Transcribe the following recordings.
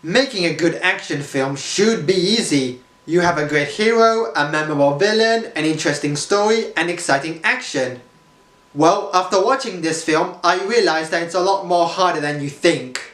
Making a good action film should be easy. You have a great hero, a memorable villain, an interesting story, and exciting action. Well, after watching this film, I realized that it's a lot more harder than you think.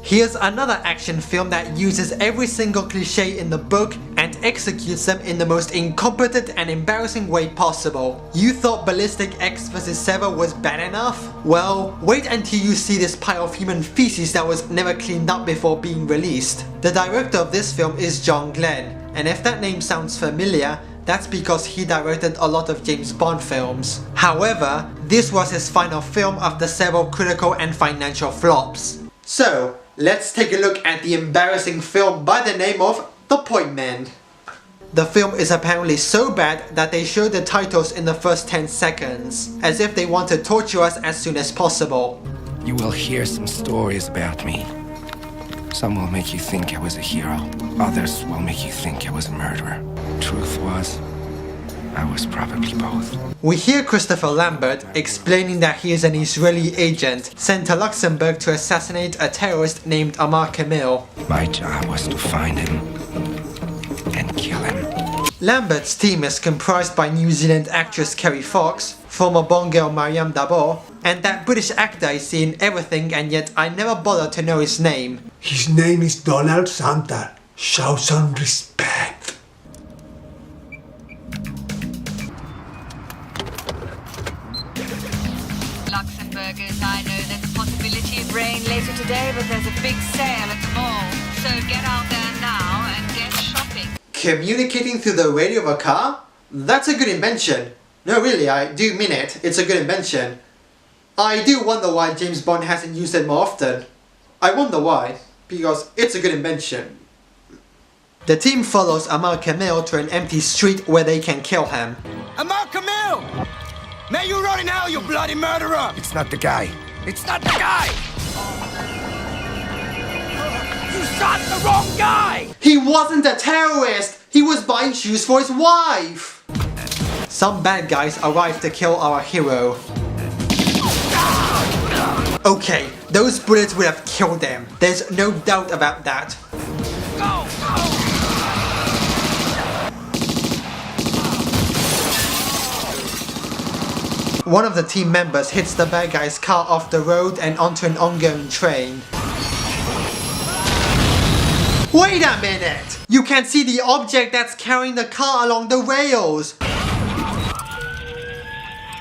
Here's another action film that uses every single cliché in the book and executes them in the most incompetent and embarrassing way possible. You thought Ballistic X vs. Sever was bad enough? Well, wait until you see this pile of human feces that was never cleaned up before being released. The director of this film is John Glenn, and if that name sounds familiar, that's because he directed a lot of James Bond films. However, this was his final film after several critical and financial flops. So, let's take a look at the embarrassing film by the name of The Point Man. The film is apparently so bad that they show the titles in the first 10 seconds, as if they want to torture us as soon as possible. You will hear some stories about me. Some will make you think I was a hero. Others will make you think I was a murderer. Truth was, I was probably both. We hear Christopher Lambert explaining that he is an Israeli agent sent to Luxembourg to assassinate a terrorist named Amar Kamil. My job was to find him and kill him. Lambert's team is comprised by New Zealand actress Kerry Fox, former Bond girl Mariam Dabor, and that British actor I see in everything and yet I never bothered to know his name. His name is Donald Santa. Show some respect. Luxembourgers, I know there's a possibility of rain later today, but there's a big sale at the mall. So get out there now and get shopping. Communicating through the radio of a car? That's a good invention. No, really, I do mean it. It's a good invention. I do wonder why James Bond hasn't used it more often. I wonder why, because it's a good invention. The team follows Amar Kamil to an empty street where they can kill him. Amar Kamil! May you rot in hell, you bloody murderer! It's not the guy. It's not the guy! You shot the wrong guy! He wasn't a terrorist! He was buying shoes for his wife! Some bad guys arrive to kill our hero. Okay, those bullets would have killed him. There's no doubt about that. Go! Go! One of the team members hits the bad guy's car off the road and onto an ongoing train. Wait a minute! You can see the object that's carrying the car along the rails.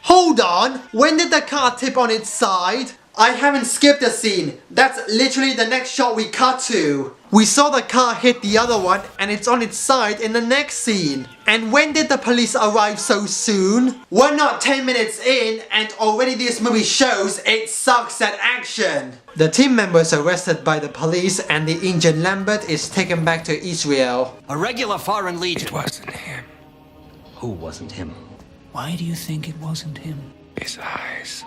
Hold on! When did the car tip on its side? I haven't skipped a scene. That's literally the next shot we cut to. We saw the car hit the other one and it's on its side in the next scene. And when did the police arrive so soon? We're not 10 minutes in and already this movie shows it sucks at action. The team member is arrested by the police and the injured Lambert is taken back to Israel. A regular foreign legion. It wasn't him. Who wasn't him? Why do you think it wasn't him? His eyes.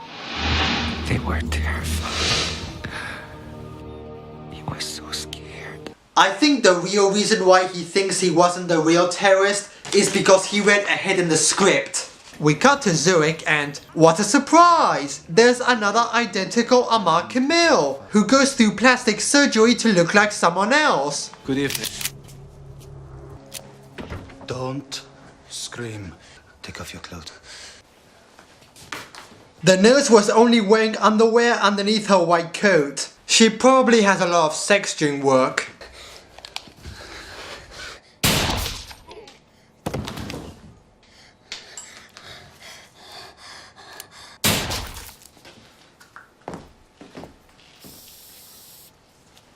They were terrifying. He was so scared. I think the real reason why he thinks he wasn't the real terrorist is because he read ahead in the script. We cut to Zurich and, what a surprise! There's another identical Amar Kamil, who goes through plastic surgery to look like someone else. Good evening. Don't scream. Take off your clothes. The nurse was only wearing underwear underneath her white coat. She probably has a lot of sex during work.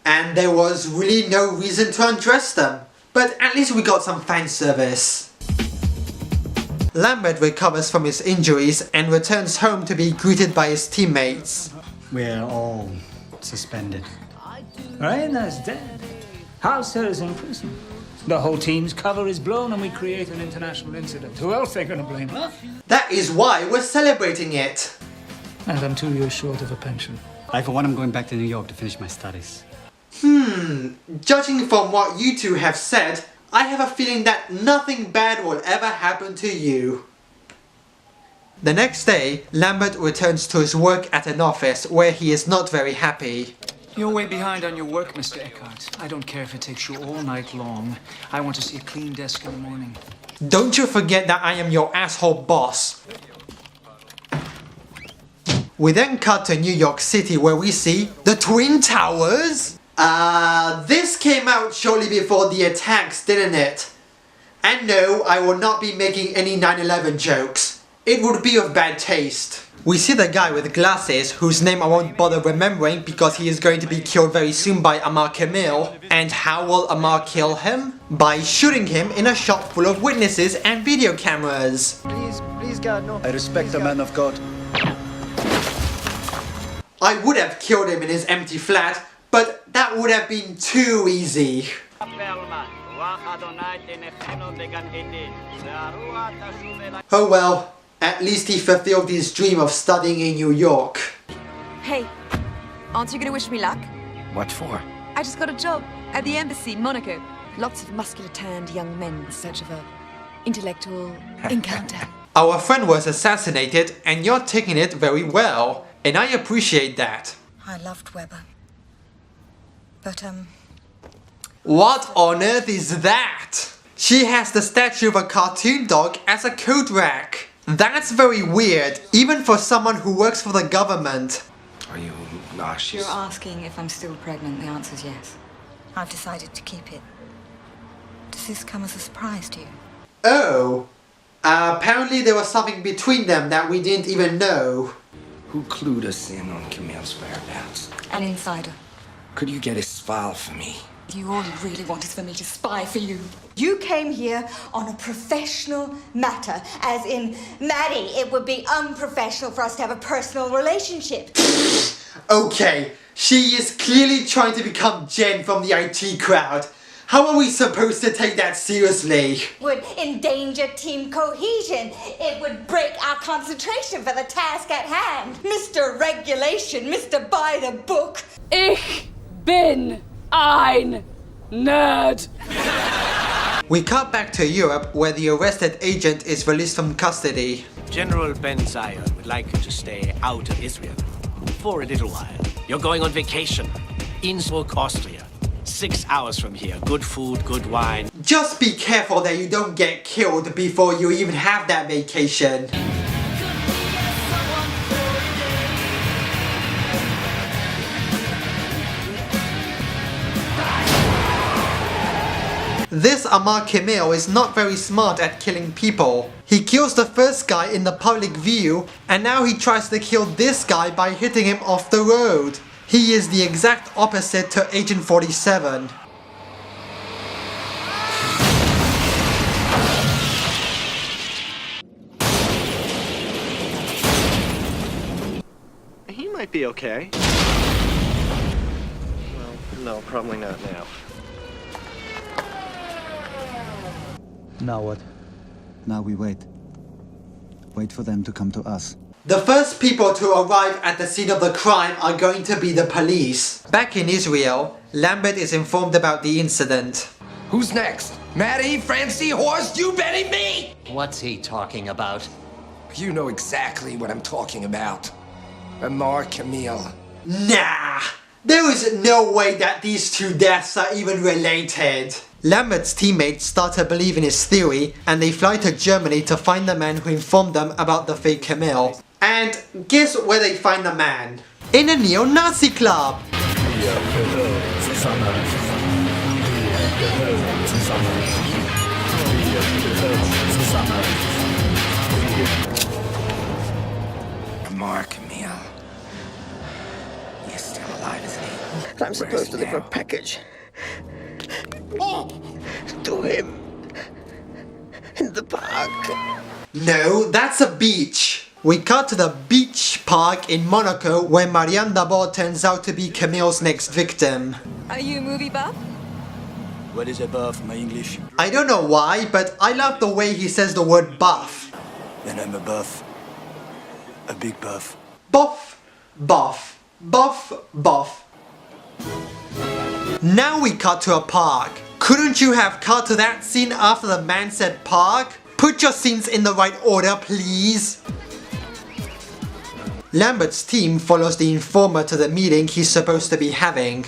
And there was really no reason to undress them. But at least we got some fan service. Lambert recovers from his injuries and returns home to be greeted by his teammates. We're all suspended. Raina's dead. Hauser's in prison. The whole team's cover is blown and we create an international incident. Who else are they going to blame? Huh? That is why we're celebrating it. And I'm 2 years short of a pension. I, for one, am going back to New York to finish my studies. Judging from what you two have said, I have a feeling that nothing bad will ever happen to you. The next day, Lambert returns to his work at an office where he is not very happy. You're way behind on your work, Mr. Eckhart. I don't care if it takes you all night long. I want to see a clean desk in the morning. Don't you forget that I am your asshole boss. We then cut to New York City where we see the Twin Towers. This came out shortly before the attacks, didn't it? And no, I will not be making any 9/11 jokes. It would be of bad taste. We see the guy with glasses, whose name I won't bother remembering because he is going to be killed very soon by Amar Kamil. And how will Amar kill him? By shooting him in a shop full of witnesses and video cameras. Please, God, no. I respect the man of God. I would have killed him in his empty flat, but that would have been too easy. Oh well, at least he fulfilled his dream of studying in New York. Hey, aren't you gonna wish me luck? What for? I just got a job at the embassy, Monaco. Lots of muscular-tanned young men in search of a intellectual encounter. Our friend was assassinated and you're taking it very well, and I appreciate that. I loved Weber. But, What on earth is that? She has the statue of a cartoon dog as a coat rack. That's very weird, even for someone who works for the government. Are you nauseous? You're asking if I'm still pregnant. The answer's yes. I've decided to keep it. Does this come as a surprise to you? Oh. Apparently there was something between them that we didn't even know. Who clued us in on Camille's whereabouts? An insider. Could you get his file for me? All you really want is for me to spy for you. You came here on a professional matter, as in, Maddie, it would be unprofessional for us to have a personal relationship. Okay, she is clearly trying to become Jen from the IT crowd. How are we supposed to take that seriously? Would endanger team cohesion. It would break our concentration for the task at hand. Mr. Regulation, Mr. By the Book. Ich bin ein Nerd. We cut back to Europe where the arrested agent is released from custody. General Ben Zion would like you to stay out of Israel for a little while. You're going on vacation. Innsbruck, Austria. 6 hours from here. Good food, good wine. Just be careful that you don't get killed before you even have that vacation. This Amar Kamil is not very smart at killing people. He kills the first guy in the public view, and now he tries to kill this guy by hitting him off the road. He is the exact opposite to Agent 47. He might be okay. Well, no, probably not now. Now what? Now we wait. Wait for them to come to us. The first people to arrive at the scene of the crime are going to be the police. Back in Israel, Lambert is informed about the incident. Who's next? Maddie, Francie, Horst, you betting me? What's he talking about? You know exactly what I'm talking about. Amar Kamil. Nah! There is no way that these two deaths are even related. Lambert's teammates start to believe in his theory and they fly to Germany to find the man who informed them about the fake Kamil. And guess where they find the man? In a neo-Nazi club! Amar Kamil. He's still alive, isn't he? I'm supposed to deliver a package. To him. In the park. No, that's a beach. We cut to the beach park in Monaco where Marianne Dabor turns out to be Camille's next victim. Are you a movie buff? What is a buff, my English? I don't know why, but I love the way he says the word buff. Then I'm a buff. A big buff. Buff, buff, buff, buff. Now we cut to a park. Couldn't you have cut to that scene after the man said park? Put your scenes in the right order, please. Lambert's team follows the informer to the meeting he's supposed to be having.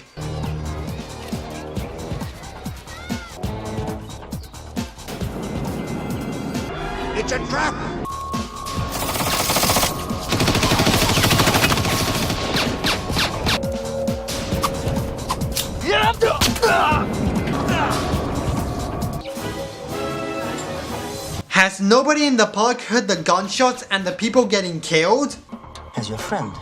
It's a trap! Has nobody in the park heard the gunshots and the people getting killed? As your friend.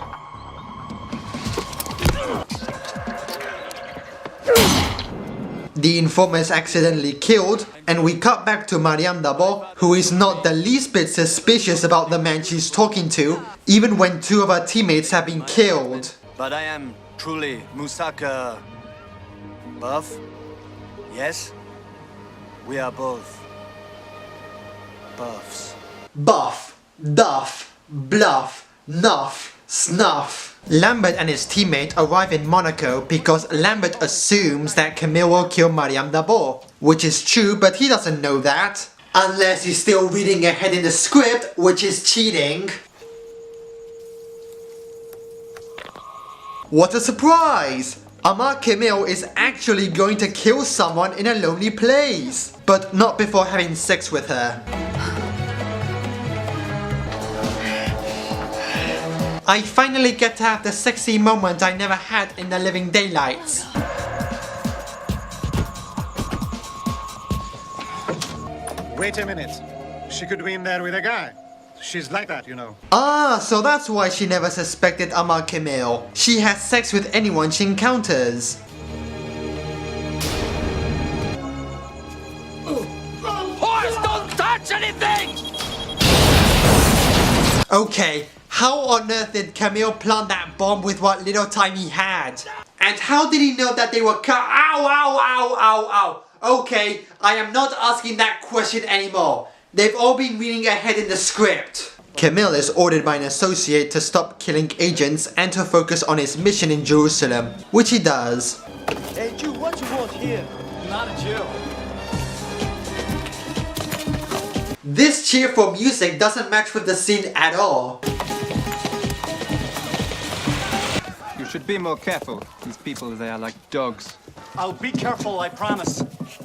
The informer is accidentally killed, and we cut back to Mariam Dabo, who is not the least bit suspicious about the man she's talking to, even when two of her teammates have been killed. But I am truly Musaka Buff. Yes? We are both buffs. Buff, duff, bluff, nuff, snuff. Lambert and his teammate arrive in Monaco because Lambert assumes that Camille will kill Mariam Dabo, which is true, but he doesn't know that. Unless he's still reading ahead in the script, which is cheating. What a surprise! Amar Camille is actually going to kill someone in a lonely place, but not before having sex with her. I finally get to have the sexy moment I never had in the living daylights. Wait a minute. She could be in there with a guy. She's like that, you know. Ah, so that's why she never suspected Amar Camille. She has sex with anyone she encounters. Horse, don't touch anything! Okay, how on earth did Camille plant that bomb with what little time he had? And how did he know that they were ow, ow, ow, ow, ow. Okay, I am not asking that question anymore. They've all been reading ahead in the script. Camille is ordered by an associate to stop killing agents and to focus on his mission in Jerusalem, which he does. Hey, Jew, what you want here? Not a Jew. This cheerful music doesn't match with the scene at all. You should be more careful. These people, they are like dogs. I'll be careful, I promise.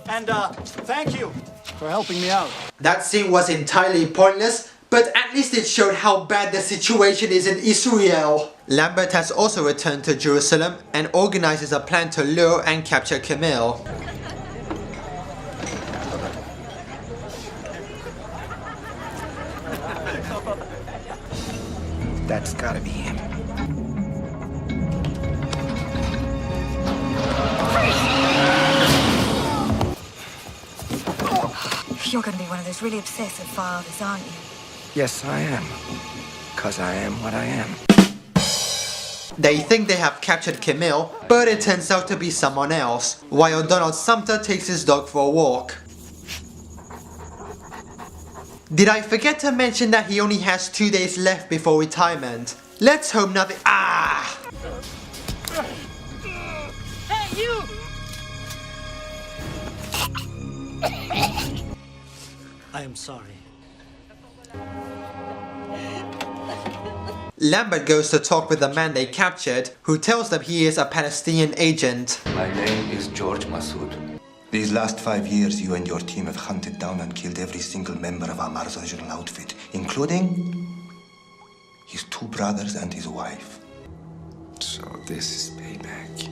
And, thank you for helping me out. That scene was entirely pointless, but at least it showed how bad the situation is in Israel. Lambert has also returned to Jerusalem and organizes a plan to lure and capture Camille. That's gotta be him. You're going to be one of those really obsessive fathers, aren't you? Yes, I am. 'Cause I am what I am. They think they have captured Camille, but it turns out to be someone else, while Donald Sumter takes his dog for a walk. Did I forget to mention that he only has 2 days left before retirement? Let's hope nothing— Ah! Hey, you! I am sorry. Lambert goes to talk with the man they captured, who tells them he is a Palestinian agent. My name is George Massoud. These last 5 years, you and your team have hunted down and killed every single member of Amar's original outfit, including his 2 brothers and his wife. So this is payback.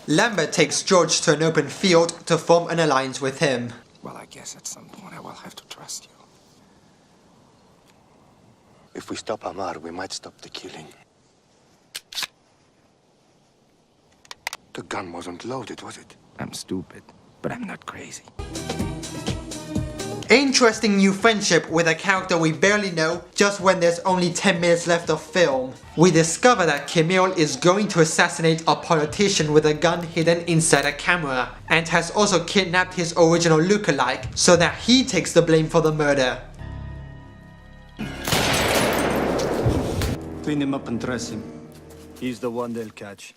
Lambert takes George to an open field to form an alliance with him. Well, I guess at some point I will have to trust you. If we stop Amar, we might stop the killing. The gun wasn't loaded, was it? I'm stupid, but I'm not crazy. Interesting new friendship with a character we barely know just when there's only 10 minutes left of film. We discover that Camille is going to assassinate a politician with a gun hidden inside a camera, and has also kidnapped his original lookalike so that he takes the blame for the murder. Clean him up and dress him. He's the one they'll catch.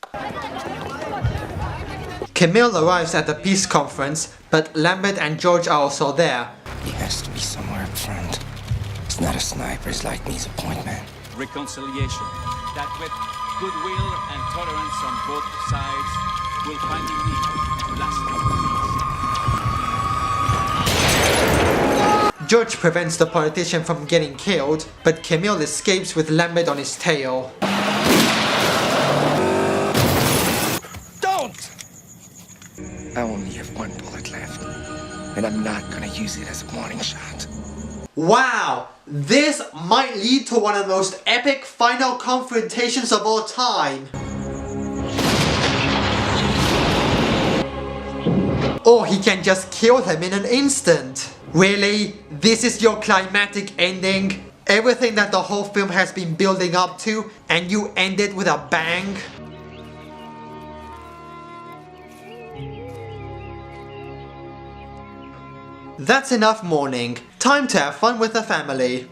Camille arrives at the peace conference, but Lambert and George are also there. He has to be somewhere up front. He's not a sniper, he's like me, he's a point man. Reconciliation. that with goodwill and tolerance on both sides, we'll finally lead to lasting peace. George prevents the politician from getting killed, but Camille escapes with Lambert on his tail. Don't! I only have one bullet left, and I'm not gonna use it as a warning shot. Wow! This might lead to one of the most epic final confrontations of all time. Or he can just kill him in an instant. Really? This is your climactic ending? Everything that the whole film has been building up to, and you end it with a bang? That's enough mourning. Time to have fun with the family.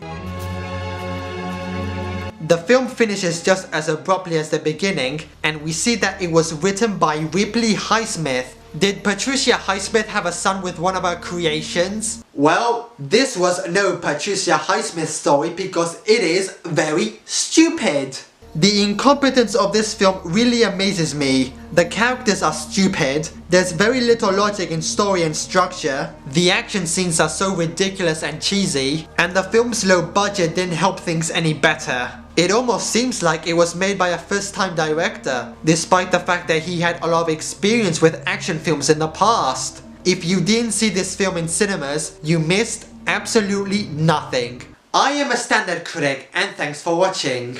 The film finishes just as abruptly as the beginning, and we see that it was written by Ripley Highsmith. Did Patricia Highsmith have a son with one of her creations? Well, this was no Patricia Highsmith story because it is very stupid. The incompetence of this film really amazes me. The characters are stupid, there's very little logic in story and structure, the action scenes are so ridiculous and cheesy, and the film's low budget didn't help things any better. It almost seems like it was made by a first-time director, despite the fact that he had a lot of experience with action films in the past. If you didn't see this film in cinemas, you missed absolutely nothing. I am a standard critic, and thanks for watching.